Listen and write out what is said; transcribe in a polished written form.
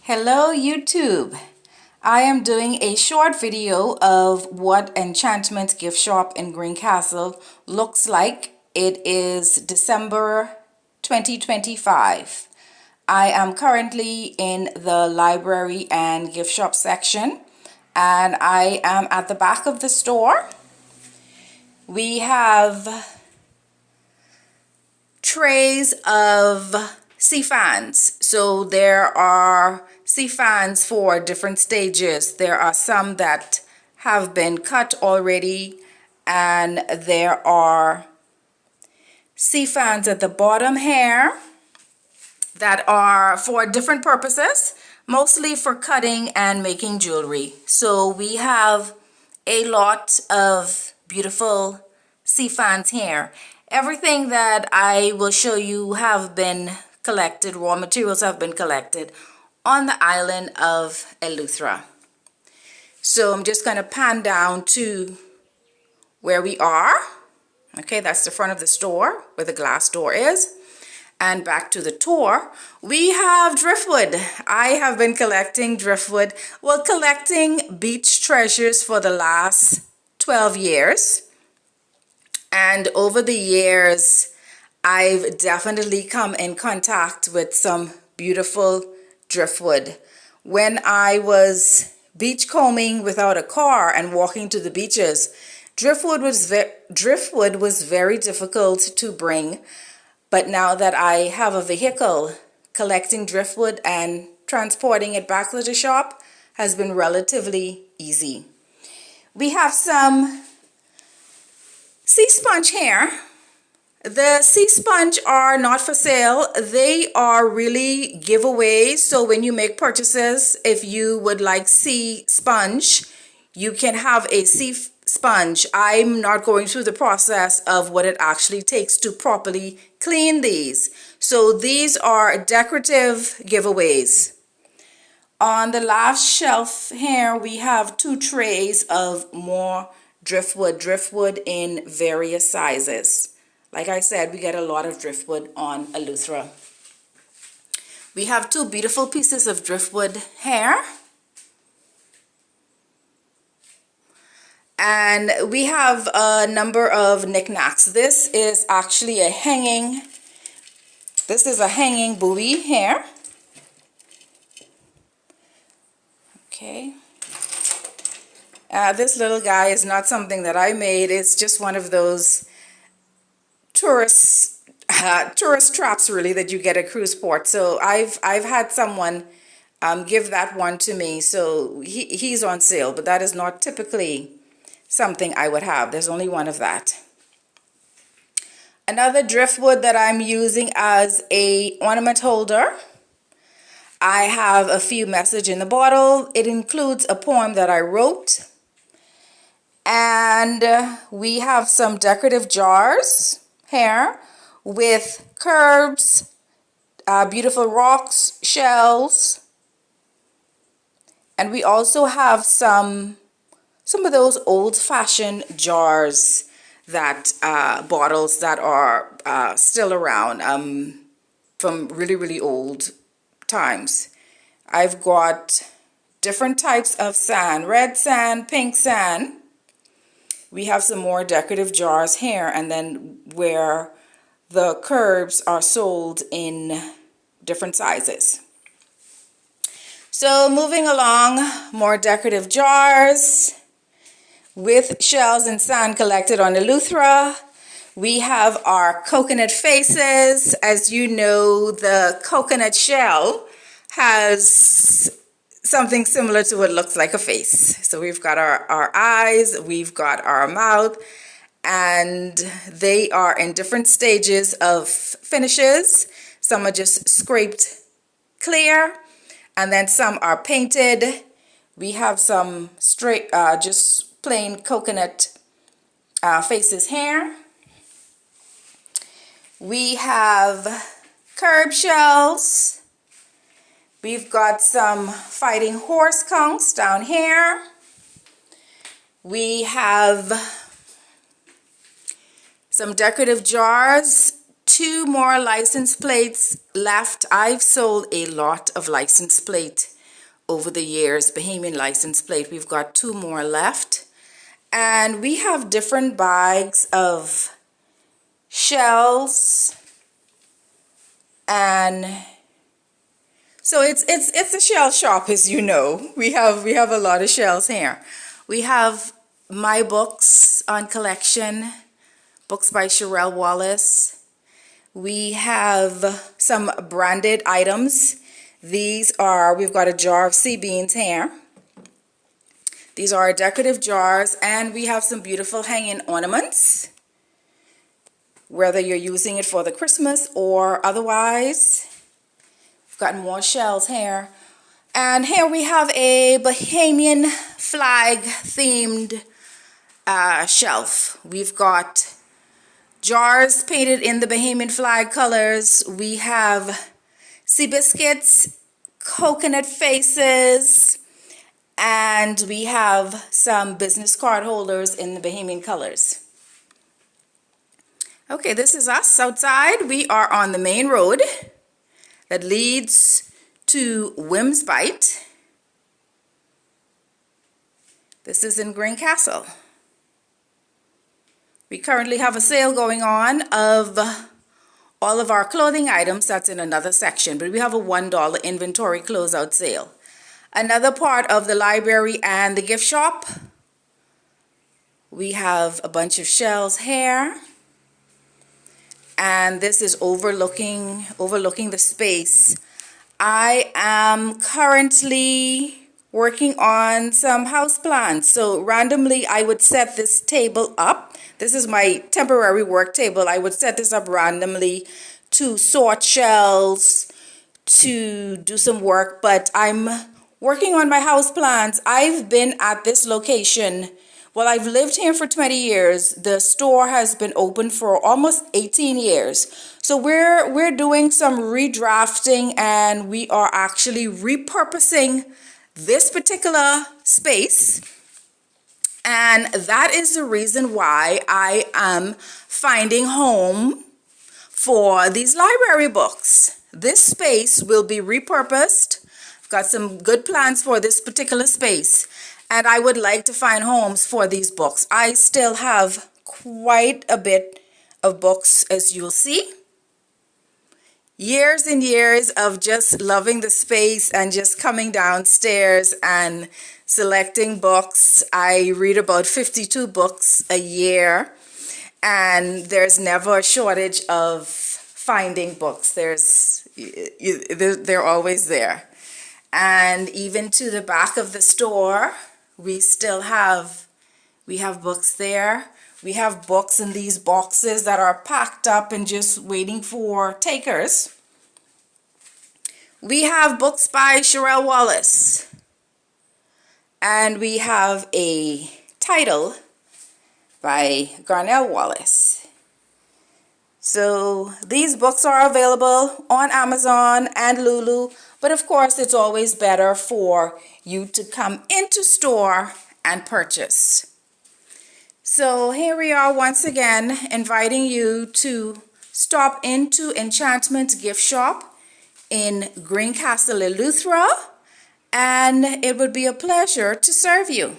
Hello YouTube. I am doing a short video of what Enchantment Gift Shop in Greencastle looks like. It is December 2025. I am currently in the library and gift shop section, and I am at the back of the store. We have trays of sea fans. So there are sea fans for different stages. There are some that have been cut already, and there are sea fans at the bottom here that are for different purposes, mostly for cutting and making jewelry. So we have a lot of beautiful sea fans here. Everything that I will show you have been collected, raw materials have been collected on the island of Eleuthera. So I'm just going to pan down to where we are. Okay, that's the front of the store where the glass door is. And back to the tour, we have driftwood. I have been collecting driftwood, well, collecting beach treasures for the last 12 years. And over the years, I've definitely come in contact with some beautiful driftwood. When I was beachcombing without a car and walking to the beaches, driftwood was very difficult to bring. But now that I have a vehicle, collecting driftwood and transporting it back to the shop has been relatively easy. We have some sea sponge here. The sea sponge are not for sale. They are really giveaways. So when you make purchases, if you would like sea sponge, you can have a sea sponge. I'm not going through the process of what it actually takes to properly clean these. So these are decorative giveaways. On the last shelf here, we have 2 trays of more driftwood in various sizes. Like I said, we get a lot of driftwood on Eleuthera. We have 2 beautiful pieces of driftwood here. And we have a number of knickknacks. This is actually a hanging buoy here. Okay. This little guy is not something that I made. It's just one of those tourist traps, really, that you get at cruise port. So I've had someone give that one to me. So he's on sale, but that is not typically something I would have. There's only one of that. Another driftwood that I'm using as a ornament holder. I have a few messages in the bottle. It includes a poem that I wrote. And we have some decorative jars here with curbs, beautiful rocks, shells. And we also have some of those old-fashioned jars, that bottles that are still around from really old times. I've got different types of sand, red sand, pink sand. We have some more decorative jars here, and then where the curbs are sold in different sizes. So moving along, more decorative jars with shells and sand collected on Eleuthera. We have our coconut faces. As you know, the coconut shell has something similar to what looks like a face. So we've got our eyes, we've got our mouth, and they are in different stages of finishes. Some are just scraped clear, and then some are painted. We have some straight, just plain coconut faces here. We have curb shells. We've got some fighting horse conchs down here. We have some decorative jars, 2 more license plates left. I've sold a lot of license plate over the years, Bahamian license plate. We've got 2 more left. And we have different bags of shells. And so it's a shell shop, as you know. We have a lot of shells here. We have my books on collection, books by Sherelle Wallace. We have some branded items. We've got a jar of sea beans here. These are decorative jars, and we have some beautiful hanging ornaments, whether you're using it for the Christmas or otherwise. We've got more shells here. And here we have a Bahamian flag themed shelf. We've got jars painted in the Bahamian flag colors. We have sea biscuits, coconut faces, and we have some business card holders in the Bahamian colors. Okay, this is us outside. We are on the main road that leads to Wim's Bite. This is in Greencastle. We currently have a sale going on of all of our clothing items. That's in another section, but we have a $1 inventory closeout sale. Another part of the library and the gift shop, we have a bunch of shells here. And this is overlooking the space. I am currently working on some house plants. So randomly I would set this table up. This is my temporary work table. I would set this up randomly to sort shells, to do some work, but I'm working on my house plants. I've been at this location. Well, I've lived here for 20 years. The store has been open for almost 18 years. So we're doing some redrafting, and we are actually repurposing this particular space. And that is the reason why I am finding home for these library books. This space will be repurposed. I've got some good plans for this particular space, and I would like to find homes for these books. I still have quite a bit of books, as you'll see. Years and years of just loving the space and just coming downstairs and selecting books. I read about 52 books a year, and there's never a shortage of finding books. They're always there. And even to the back of the store, we have books there. We have books in these boxes that are packed up and just waiting for takers. We have books by Sherelle Wallace. And we have a title by Garnell Wallace. So these books are available on Amazon and Lulu, but of course it's always better for you to come into store and purchase. So here we are once again inviting you to stop into Enchantment Gift Shop in Greencastle, Eleuthera, and it would be a pleasure to serve you.